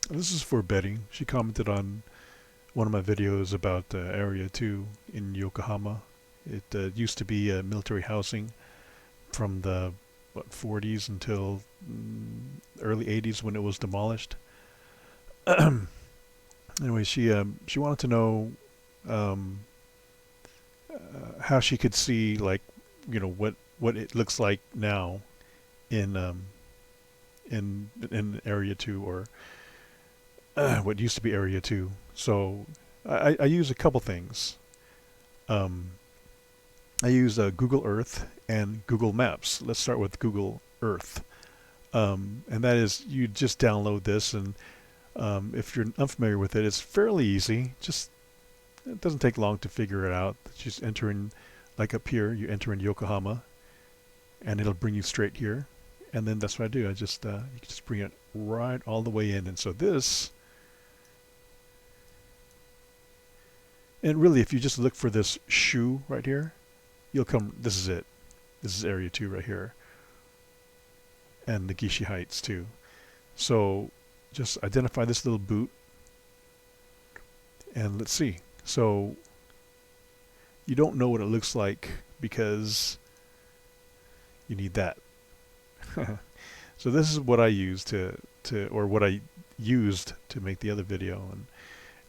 This is for Betty. She commented on one of my videos about Area 2 in Yokohama. It used to be military housing from the 40s until early 80s when it was demolished. Anyway, she wanted to know um, how she could see, like, what it looks like now in in Area 2, or what used to be Area 2. So I use a couple things. Um, I use Google Earth and Google Maps. Let's start with Google Earth. And that is, you just download this, and if you're unfamiliar with it, it's fairly easy. Just it doesn't take long to figure it out. Just enter in, like up here, you enter in Yokohama, and it'll bring you straight here. And then that's what I do. I just you can just bring it right all the way in. And so this, and really, if you just look for this shoe right here, you'll come. This is it. This is Area 2 right here, and the Gishi Heights too. So just identify this little boot, and let's see. So you don't know what it looks like because you need that. So this is what I use or what I used to make the other video,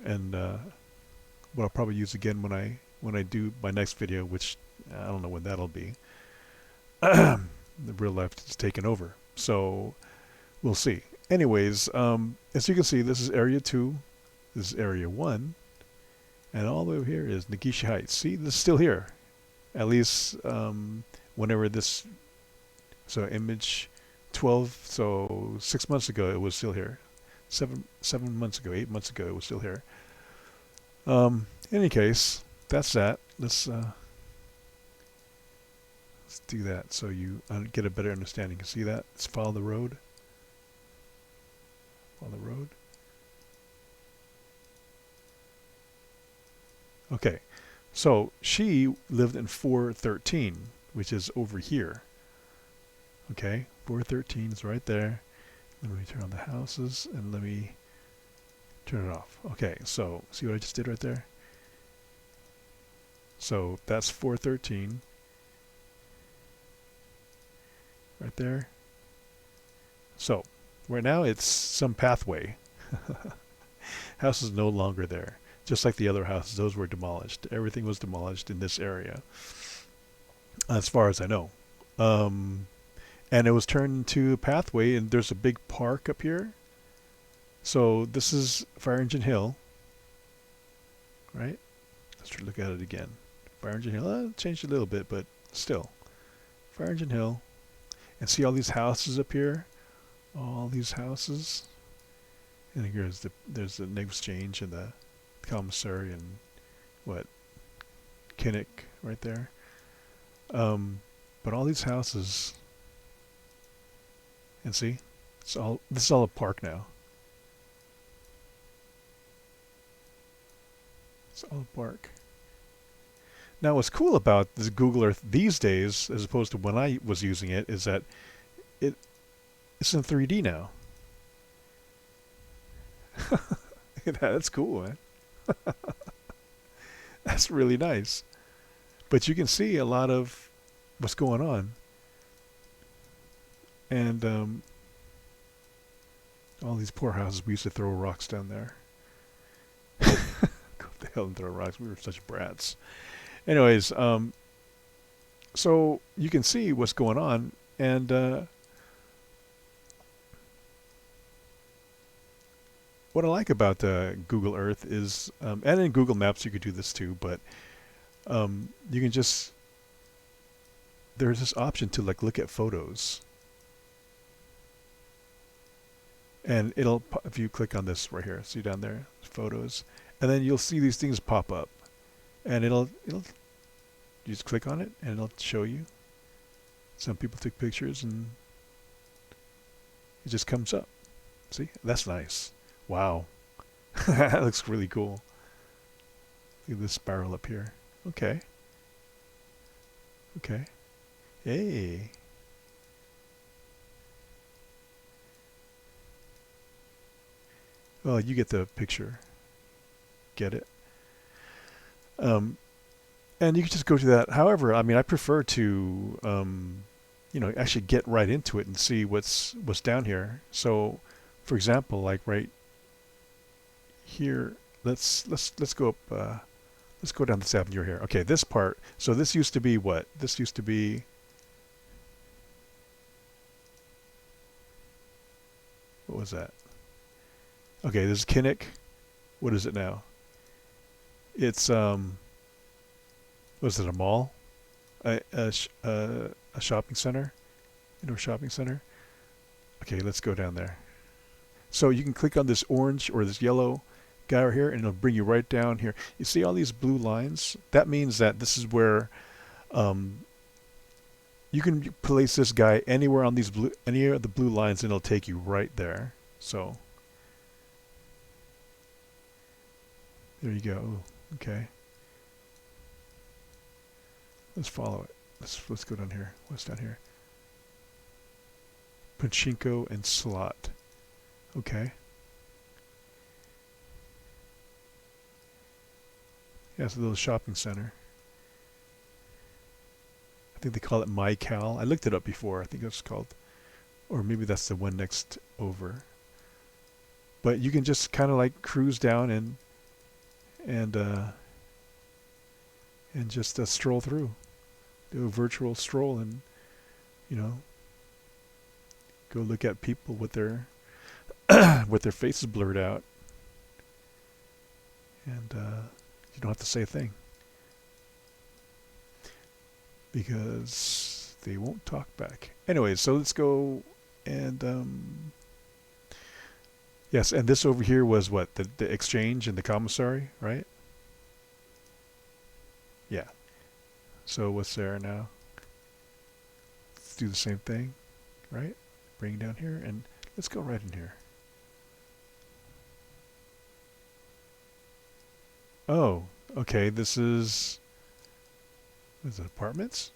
and what I'll probably use again when I do my next video, which I don't know when that'll be. The real life is taken over, so we'll see. Anyways, as you can see, this is Area 2, this is Area 1, and all the way over here is Nagishi Heights. See, this is still here. At least whenever this, so image 12, so 6 months ago it was still here. 7 months ago, 8 months ago it was still here. In any case, that's that. Let's do that so you get a better understanding. You see that? Let's follow the road. Follow the road. Okay, so she lived in 413, which is over here. Okay, 413 is right there. Let me turn on the houses and let me turn it off. Okay, so see what I just did right there? So that's 413 right there. So right now it's some pathway. House is no longer there. Just like the other houses, those were demolished. Everything was demolished in this area, as far as I know. And it was turned into a pathway, and there's a big park up here. So this is Fire Engine Hill, right? Let's look at it again. Fire Engine Hill, changed a little bit, but still. Fire Engine Hill. And see all these houses up here? All these houses. And there's the Neg Exchange and the commissary and what? Kinnick right there. But all these houses, and see, this is all a park now. It's all a park. Now, what's cool about this Google Earth these days, as opposed to when I was using it, is that it's in 3D now. That's cool, man. That's really nice. But you can see a lot of what's going on, and all these poor houses. We used to throw rocks down there. Go the hell and throw rocks. We were such brats. Anyways, so you can see what's going on, and what I like about Google Earth is, and in Google Maps you could do this too, but you can just, there's this option to like look at photos, and it'll, if you click on this right here, see down there, photos, and then you'll see these things pop up, and it'll you just click on it and it'll show you. Some people took pictures and it just comes up. See, that's nice. Wow. That looks really cool. Look at this spiral up here. Okay. Okay. Hey. Well, you get the picture. Get it? Um, and you can just go to that. However, I mean, I prefer to, actually get right into it and see what's down here. So, for example, like right here, let's go up. Let's go down this avenue here. Okay, this part. So this used to be what? This used to be. What was that? Okay, this is Kinnick. What is it now? It's was it a mall? A shopping center? Indoor shopping center? Okay, let's go down there. So you can click on this orange or this yellow guy right here, and it'll bring you right down here. You see all these blue lines? That means that this is where um, you can place this guy anywhere on these any of the blue lines, and it'll take you right there. So there you go. Ooh, okay, let's follow it. Let's go down here. What's down here? Pachinko and slot. Okay. Yeah, it's a little shopping center. I think they call it My Cal. I looked it up before. I think it's called, or maybe that's the one next over. But you can just kind of like cruise down and uh, and just stroll through, do a virtual stroll, and you know, go look at people with their with their faces blurred out, and you don't have to say a thing because they won't talk back. Anyways, so let's go and yes, and this over here was what the exchange and the commissary, right? Yeah. So what's there now? Let's do the same thing, right? Bring it down here and let's go right in here. Oh, okay. This is it apartments?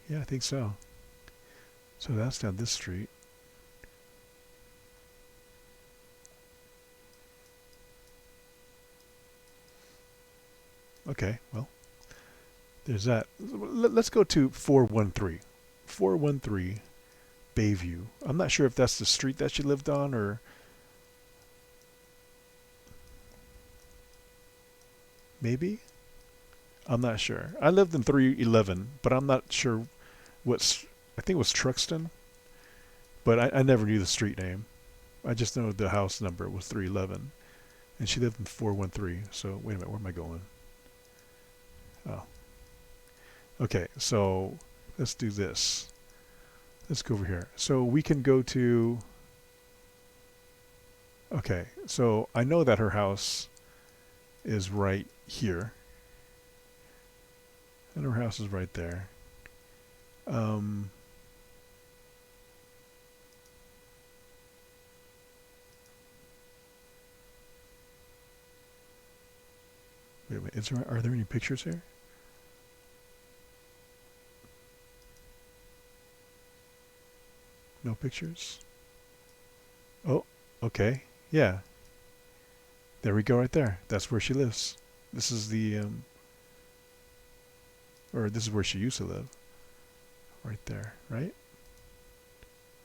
Yeah, I think so. So that's down this street. Okay, well, there's that. Let's go to 413. 413 Bayview. I'm not sure if that's the street that she lived on or maybe. I'm not sure. I lived in 311, but I'm not sure what's. I think it was Truxton, but I never knew the street name. I just know the house number was 311, and she lived in 413. So wait a minute, where am I going? Oh, okay. So let's do this. Let's go over here. So we can go to. Okay, so I know that her house is right here, and her house is right there. Um, Wait a minute. Are there any pictures here? No pictures? Oh, okay. Yeah. There we go right there. That's where she lives. This is the, or this is where she used to live. Right there, right?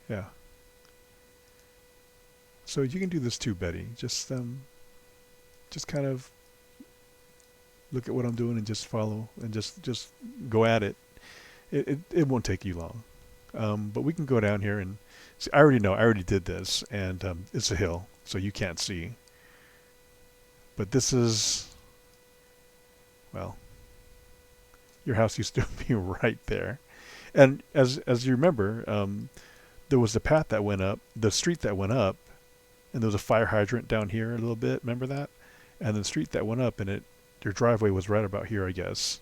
Yeah. So you can do this too, Betty. Just kind of look at what I'm doing and just follow and just go at it. It won't take you long. But we can go down here and see. I already know. I already did this, and it's a hill, so you can't see. But this is, well, your house used to be right there, and as you remember, there was a path that went up, the street that went up, and there was a fire hydrant down here a little bit. Remember that? And the street that went up, and your driveway was right about here, I guess.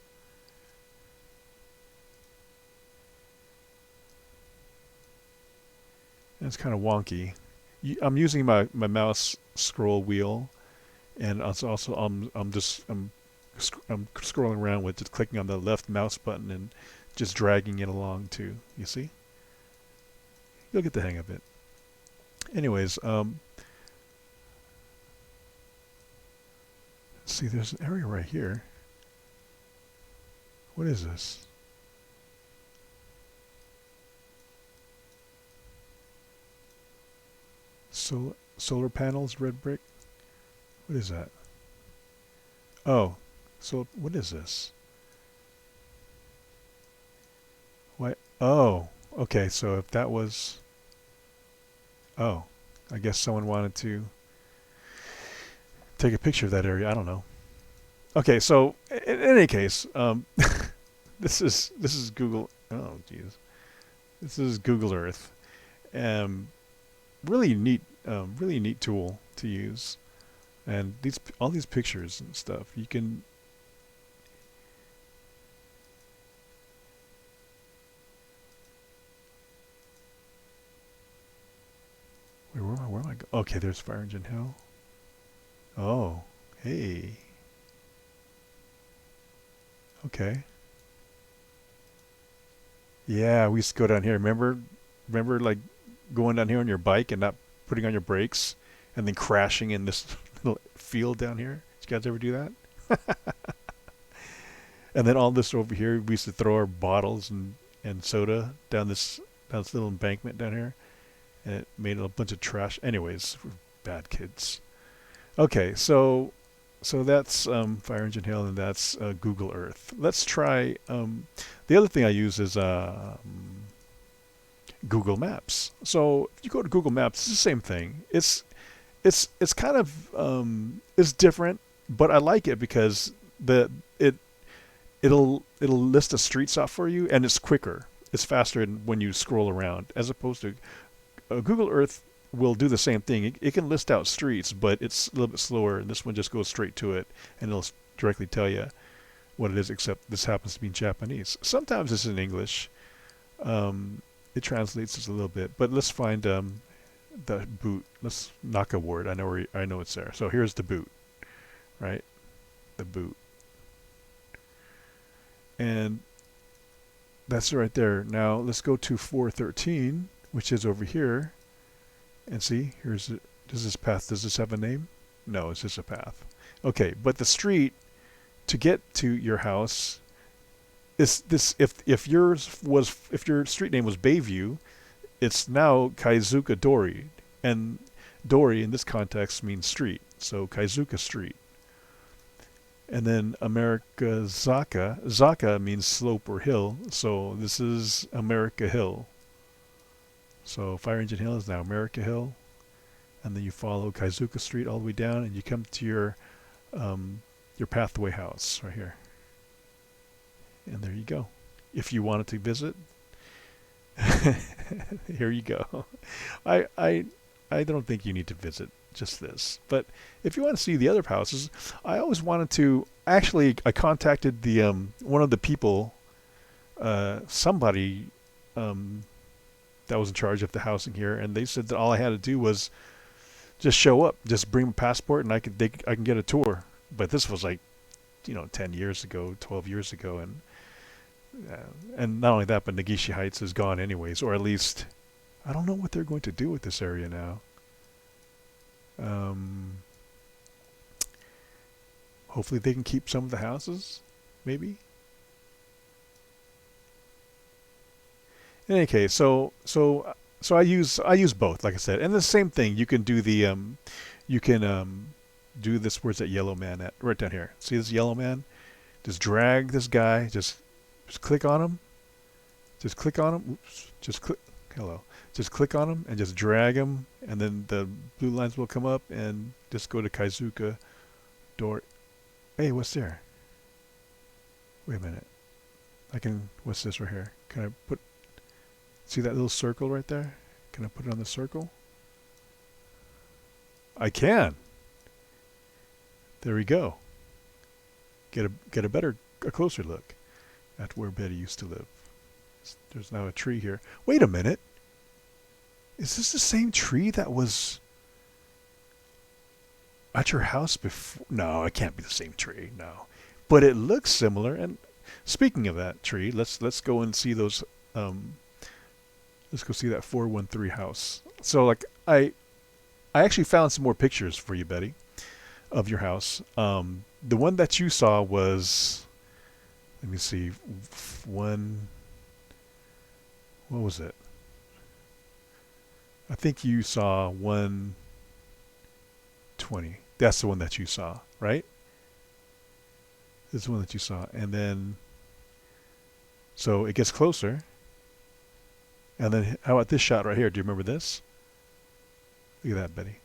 And it's kind of wonky. I'm using my mouse scroll wheel, and also I'm scrolling around with just clicking on the left mouse button and just dragging it along too. You see? You'll get the hang of it. Anyways, see, there's an area right here. What is this? Solar panels, red brick. What is that? Oh, so what is this? What? Oh, okay. So if that was, oh, I guess someone wanted to take a picture of that area. I don't know. Okay, so in any case, this is Google. Oh, jeez, this is Google Earth. Um, really neat tool to use. And these all these pictures and stuff, you can. Where am I go? Okay, there's Fire Engine Hill. Oh, hey. Okay. Yeah, we used to go down here. Remember, like going down here on your bike and not putting on your brakes, and then crashing in this little field down here. Did you guys ever do that? And then all this over here, we used to throw our bottles and soda down this little embankment down here, and it made a bunch of trash. Anyways, we're bad kids. Okay, so that's Fire Engine Hill, and that's Google Earth. Let's try. The other thing I use is Google Maps. So if you go to Google Maps, it's the same thing. It's kind of it's different, but I like it because the it it'll list the streets out for you, and it's quicker. It's faster when you scroll around, as opposed to Google Earth will do the same thing. It can list out streets, but it's a little bit slower. And this one just goes straight to it, and it'll directly tell you what it is. Except this happens to be in Japanese. Sometimes it's in English. It translates us a little bit, but let's find the boot. Let's knock a word. I know it's there. So here's the boot, right? The boot, and that's right there. Now let's go to 413, which is over here, and see. Does this path? Does this have a name? No, it's just a path. Okay, but the street to get to your house is this. If your street name was Bayview, it's now Kaizuka Dori, and Dori in this context means street. So Kaizuka Street. And then America Zaka. Zaka means slope or hill. So this is America Hill. So Fire Engine Hill is now America Hill. And then you follow Kaizuka Street all the way down, and you come to your pathway house right here. And there you go. If you wanted to visit, here you go. I don't think you need to visit just this. But if you want to see the other houses, I always wanted to. Actually, I contacted the one of the people, somebody that was in charge of the housing here, and they said that all I had to do was just show up, just bring my passport, and I can get a tour. But this was like, 10 years ago, 12 years ago, and not only that, but Nagishi Heights is gone anyways, or at least I don't know what they're going to do with this area now. Um, Hopefully they can keep some of the houses, maybe. In any case, so I use both, like I said, and the same thing. You can do you can do this. Where's that yellow man at? Right down here. See this yellow man? Just drag this guy. Just click on him. Just click on him. Oops. Just click. Hello. Just click on him and just drag him, and then the blue lines will come up, and just go to Kaizuka door. Hey, what's there? Wait a minute. What's this right here? Can I see that little circle right there? Can I put it on the circle? I can. There we go. Get a closer look at where Betty used to live. There's now a tree here. Wait a minute. Is this the same tree that was at your house before? No, it can't be the same tree. No, but it looks similar. And speaking of that tree, let's go and see those. Let's go see that 413 house. So like I actually found some more pictures for you, Betty, of your house. The one that you saw was, let me see, one. What was it? I think you saw 120. That's the one that you saw, right? This is the one that you saw, and then so it gets closer. And then how about this shot right here? Do you remember this? Look at that, Betty.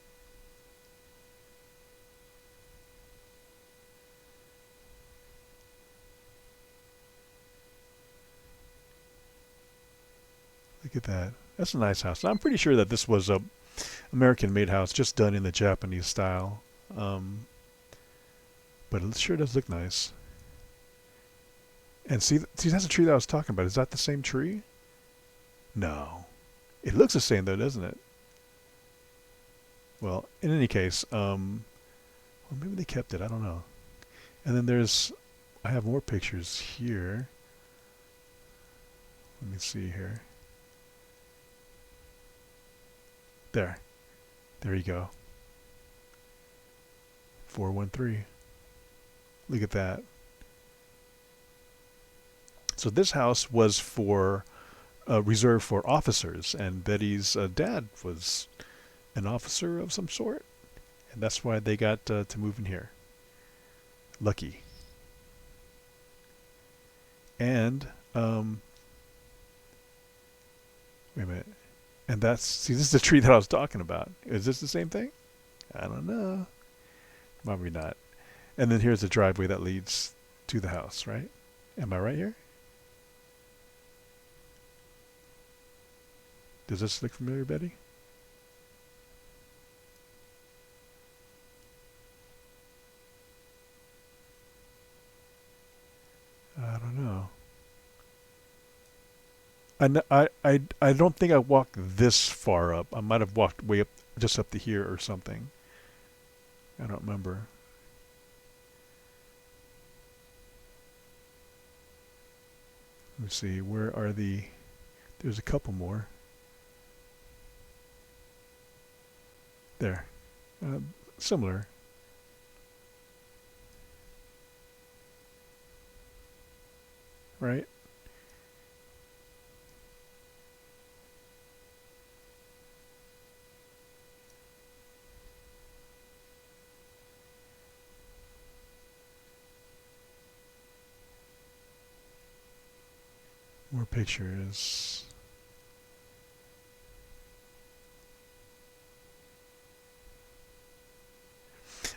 Look at that. That's a nice house. I'm pretty sure that this was a American-made house, just done in the Japanese style. Um, but it sure does look nice. And see, that's the tree that I was talking about. Is that the same tree? No. It looks the same though, doesn't it? Well, in any case, or maybe they kept it. I don't know. And then I have more pictures here. Let me see here. There you go. 413. Look at that. So this house was reserved for officers, and Betty's dad was an officer of some sort, and that's why they got to move in here. Lucky. And wait a minute. And this is the tree that I was talking about. Is this the same thing? I don't know. Probably not. And then here's the driveway that leads to the house, right? Am I right here? Does this look familiar, Betty? I don't know. I don't think I walked this far up. I might have walked way up, just up to here or something. I don't remember. Let me see. Where are there's a couple more. There. Similar. Right? More pictures.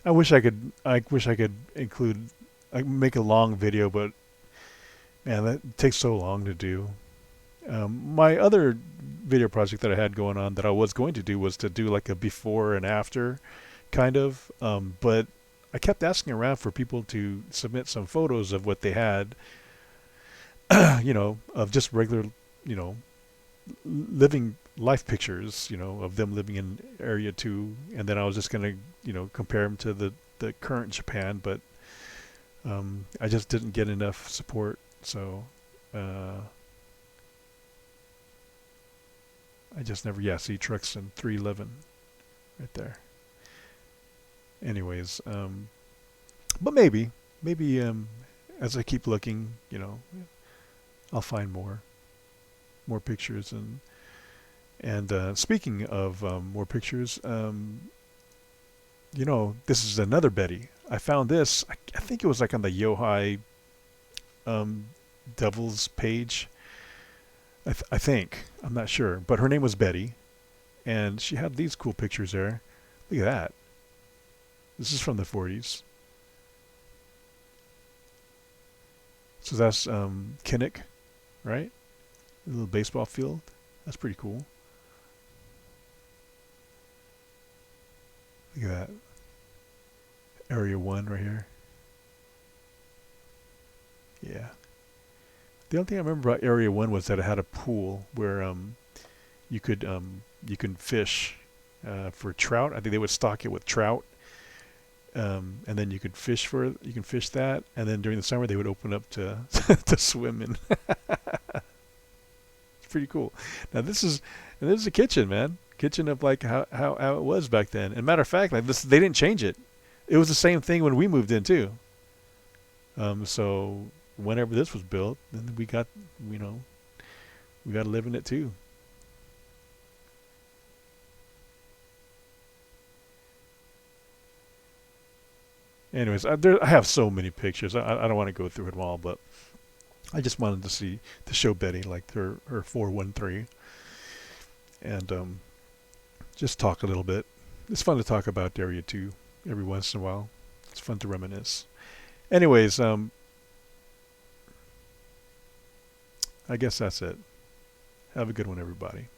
I wish I could include, I make a long video, but man, that takes so long to do. My other video project that I had going on that I was going to do was to do like a before and after kind of, but I kept asking around for people to submit some photos of what they had, of just regular, you know, living life pictures, of them living in Area 2, and then I was just gonna, compare them to the current Japan, but I just didn't get enough support, so I just never, yeah, see trucks in 311 right there. Anyways, but maybe as I keep looking, I'll find more pictures and speaking of more pictures, this is another Betty. I found this. I think it was like on the Yohai um, Devils page. I think I'm not sure, but her name was Betty, and she had these cool pictures there. Look at that. This is from the 40s. So that's Kinnick, right? A little baseball field. That's pretty cool. Look at that. Area 1 right here. Yeah. The only thing I remember about Area 1 was that it had a pool where you could fish for trout. I think they would stock it with trout. And then you can fish that, and then during the summer they would open up to to swim in. It's pretty cool. Now this is a kitchen, man. kitchen of like how it was back then. And matter of fact, like this, they didn't change it. It was the same thing when we moved in too. So whenever this was built, then we got, you know, we got to live in it too. Anyways, I have so many pictures. I don't want to go through them all, but I just wanted to show Betty like her 413 and just talk a little bit. It's fun to talk about Daria too every once in a while. It's fun to reminisce. Anyways, I guess that's it. Have a good one, everybody.